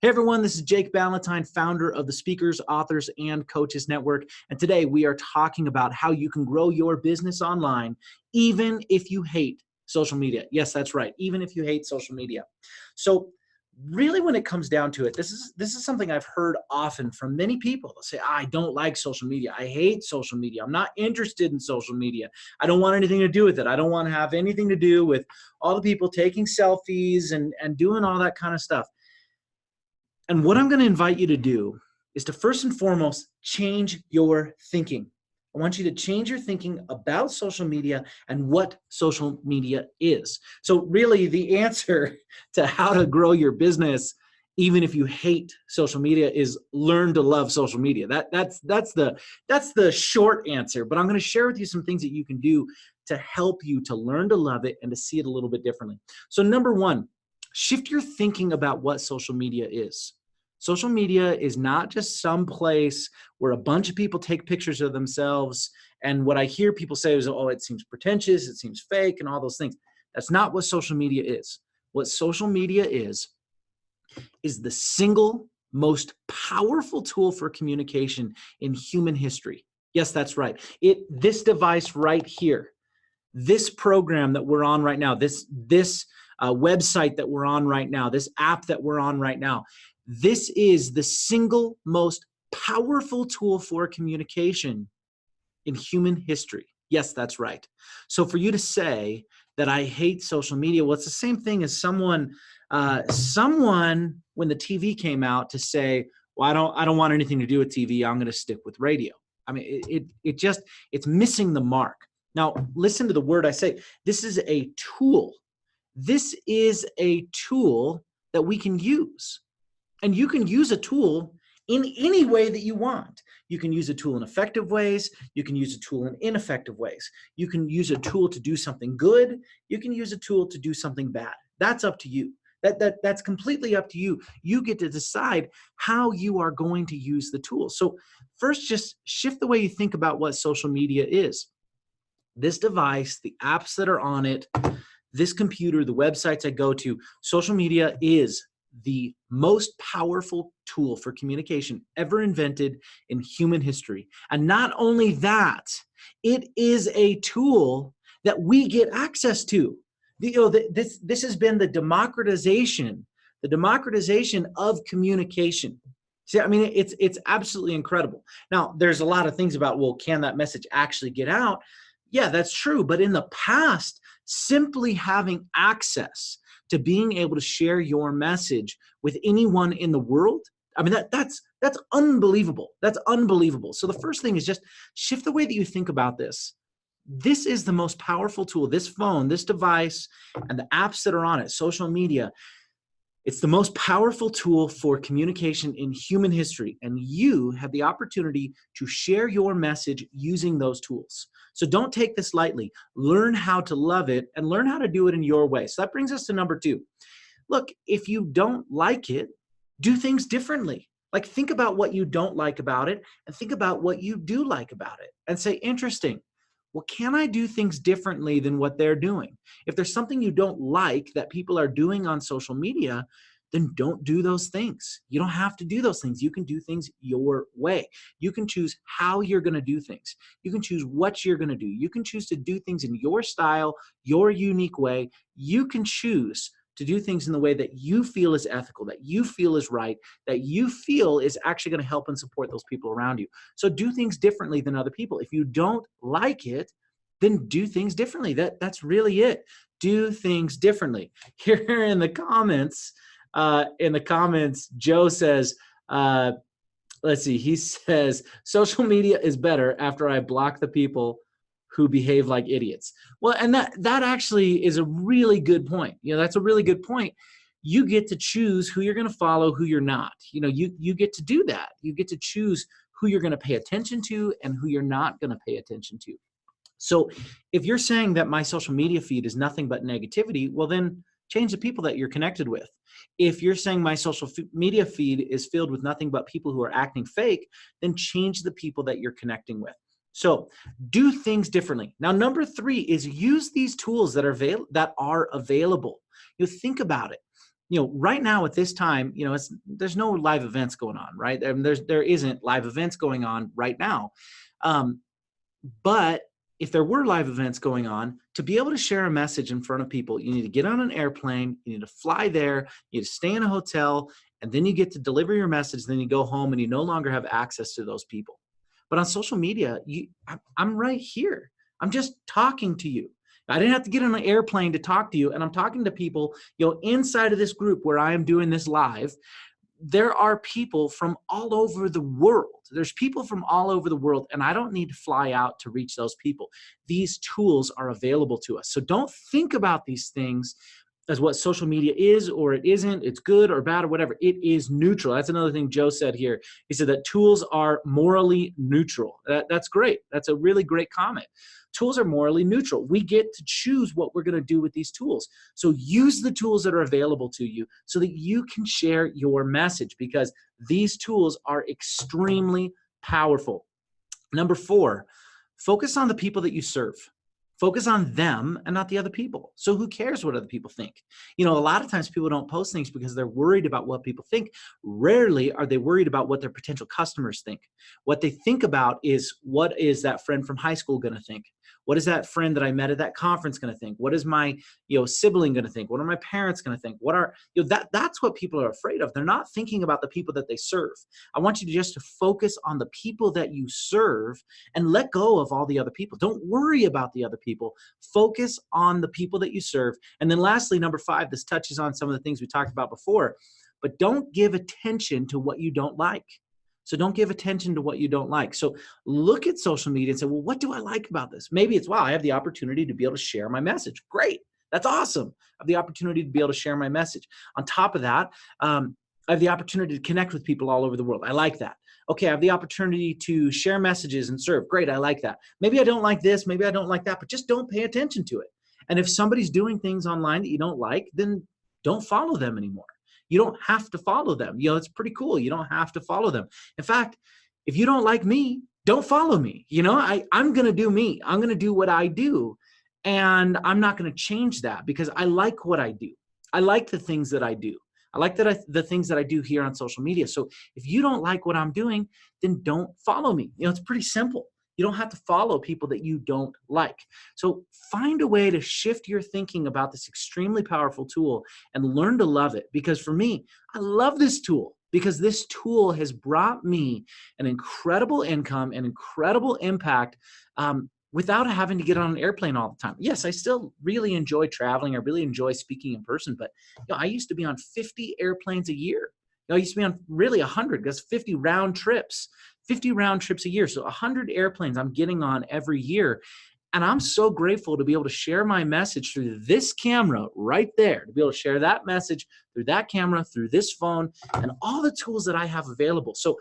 Hey everyone, this is Jake Ballentine, founder of the Speakers, Authors, and Coaches Network. And today we are talking about how you can grow your business online even if you hate social media. Yes, that's right, even if you hate social media. So really when it comes down to it, this is something I've heard often from many people. They'll say, I don't like social media. I hate social media. I'm not interested in social media. I don't want anything to do with it. I don't want to have anything to do with all the people taking selfies and doing all that kind of stuff. And what I'm going to invite you to do is to first and foremost change your thinking. I want you to change your thinking about social media and what social media is. So really the answer to how to grow your business, even if you hate social media, is learn to love social media. That's the short answer, but I'm going to share with you some things that you can do to help you to learn to love it and to see it a little bit differently. So number one, shift your thinking about what social media is. Social media is not just some place where a bunch of people take pictures of themselves. And what I hear people say is, oh, it seems pretentious, it seems fake, and all those things. That's not what social media is. What social media is the single most powerful tool for communication in human history. Yes, that's right. This device right here, this program that we're on right now, this website that we're on right now, this app that we're on right now, this is the single most powerful tool for communication in human history. Yes, that's right. So for you to say that I hate social media, well, it's the same thing as someone when the TV came out to say, well, I don't want anything to do with TV. I'm going to stick with radio. I mean, it's missing the mark. Now, listen to the word I say. This is a tool. This is a tool that we can use. And you can use a tool in any way that you want. You can use a tool in effective ways. You can use a tool in ineffective ways. You can use a tool to do something good. You can use a tool to do something bad. That's up to you. That's completely up to you. You get to decide how you are going to use the tool. So first, just shift the way you think about what social media is. This device, the apps that are on it, this computer, the websites I go to, social media is the most powerful tool for communication ever invented in human history. And not only that, it is a tool that we get access to. This has been the democratization of communication. See, I mean, it's absolutely incredible. Now, there's a lot of things about, well, can that message actually get out? Yeah, that's true. But in the past, simply having access to being able to share your message with anyone in the world, I mean, that's unbelievable. That's unbelievable. So the first thing is just shift the way that you think about this. This is the most powerful tool, this phone, this device, and the apps that are on it, social media. It's the most powerful tool for communication in human history, and you have the opportunity to share your message using those tools. So don't take this lightly. Learn how to love it and learn how to do it in your way. So that brings us to number two. Look, if you don't like it, do things differently. Like, think about what you don't like about it and think about what you do like about it and say, interesting. Well, can I do things differently than what they're doing? If there's something you don't like that people are doing on social media, then don't do those things. You don't have to do those things. You can do things your way. You can choose how you're going to do things. You can choose what you're going to do. You can choose to do things in your style, your unique way. You can choose to do things in the way that you feel is ethical, that you feel is right, that you feel is actually going to help and support those people around you. So do things differently than other people. If you don't like it, then do things differently. That's really it. Do things differently. Here in the comments, Joe says, let's see, he says, social media is better after I block the people who behave like idiots. Well, and that actually is a really good point. That's a really good point. You get to choose who you're going to follow, who you're not. You get to do that. You get to choose who you're going to pay attention to and who you're not going to pay attention to. So if you're saying that my social media feed is nothing but negativity, well, then change the people that you're connected with. If you're saying my social media feed is filled with nothing but people who are acting fake, then change the people that you're connecting with. So do things differently. Now, number three is use these tools that are available. Think about it. right now at this time, there's no live events going on, right? There isn't live events going on right now. But if there were live events going on, to be able to share a message in front of people, you need to get on an airplane, you need to fly there, you need to stay in a hotel, and then you get to deliver your message, then you go home and you no longer have access to those people. But on social media, I'm right here. I'm just talking to you. I didn't have to get on an airplane to talk to you, and I'm talking to people, inside of this group where I am doing this live. There are people from all over the world. There's people from all over the world, and I don't need to fly out to reach those people. These tools are available to us. So don't think about these things as what social media is or it isn't, it's good or bad or whatever. It is neutral. That's another thing Joe said here. He said that tools are morally neutral. That's great. That's a really great comment. Tools are morally neutral. We get to choose what we're going to do with these tools. So use the tools that are available to you so that you can share your message, because these tools are extremely powerful. Number 4, focus on the people that you serve. Focus on them and not the other people. So who cares what other people think? A lot of times people don't post things because they're worried about what people think. Rarely are they worried about what their potential customers think. What they think about is, what is that friend from high school going to think? What is that friend that I met at that conference going to think? What is my sibling going to think? What are my parents going to think? What are that's what people are afraid of. They're not thinking about the people that they serve. I want you to just focus on the people that you serve and let go of all the other people. Don't worry about the other people. Focus on the people that you serve. And then lastly, number 5, this touches on some of the things we talked about before, but don't give attention to what you don't like. So don't give attention to what you don't like. So look at social media and say, well, what do I like about this? Maybe it's, wow, I have the opportunity to be able to share my message. Great. That's awesome. I have the opportunity to be able to share my message. On top of that, I have the opportunity to connect with people all over the world. I like that. Okay, I have the opportunity to share messages and serve. Great, I like that. Maybe I don't like this, maybe I don't like that, but just don't pay attention to it. And if somebody's doing things online that you don't like, then don't follow them anymore. You don't have to follow them. It's pretty cool. You don't have to follow them. In fact, if you don't like me, don't follow me. I'm going to do me. I'm going to do what I do. And I'm not going to change that because I like what I do. I like the things that I do. I like the things that I do here on social media. So if you don't like what I'm doing, then don't follow me. It's pretty simple. You don't have to follow people that you don't like. So find a way to shift your thinking about this extremely powerful tool and learn to love it. Because for me, I love this tool because this tool has brought me an incredible income, an incredible impact, without having to get on an airplane all the time. Yes, I still really enjoy traveling. I really enjoy speaking in person, but I used to be on 50 airplanes a year. I used to be on really 100. That's 50 round trips. 50 round trips a year. So 100 airplanes I'm getting on every year. And I'm so grateful to be able to share my message through this camera right there, to be able to share that message through that camera, through this phone, and all the tools that I have available. So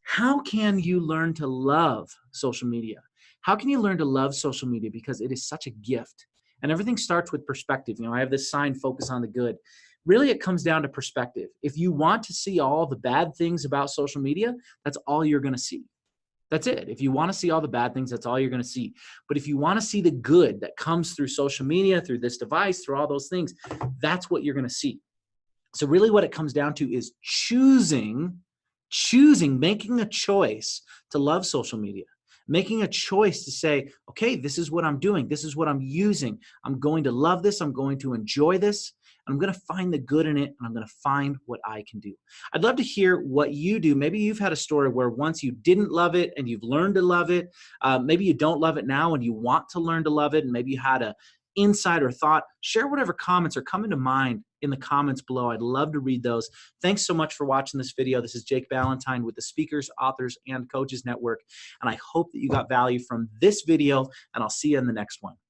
how can you learn to love social media? How can you learn to love social media? Because it is such a gift. And everything starts with perspective. I have this sign, focus on the good. Really, it comes down to perspective. If you want to see all the bad things about social media, that's all you're going to see. That's it. If you want to see all the bad things, that's all you're going to see. But if you want to see the good that comes through social media, through this device, through all those things, that's what you're going to see. So really what it comes down to is choosing, making a choice to love social media. Making a choice to say, okay, this is what I'm doing. This is what I'm using. I'm going to love this. I'm going to enjoy this. I'm going to find the good in it, and I'm going to find what I can do. I'd love to hear what you do. Maybe you've had a story where once you didn't love it and you've learned to love it. Maybe you don't love it now and you want to learn to love it, and maybe you had a insight or thought. Share whatever comments are coming to mind in the comments below. I'd love to read those. Thanks so much for watching this video. This is Jake Ballentine with the Speakers, Authors, and Coaches Network, and I hope that you got value from this video, and I'll see you in the next one.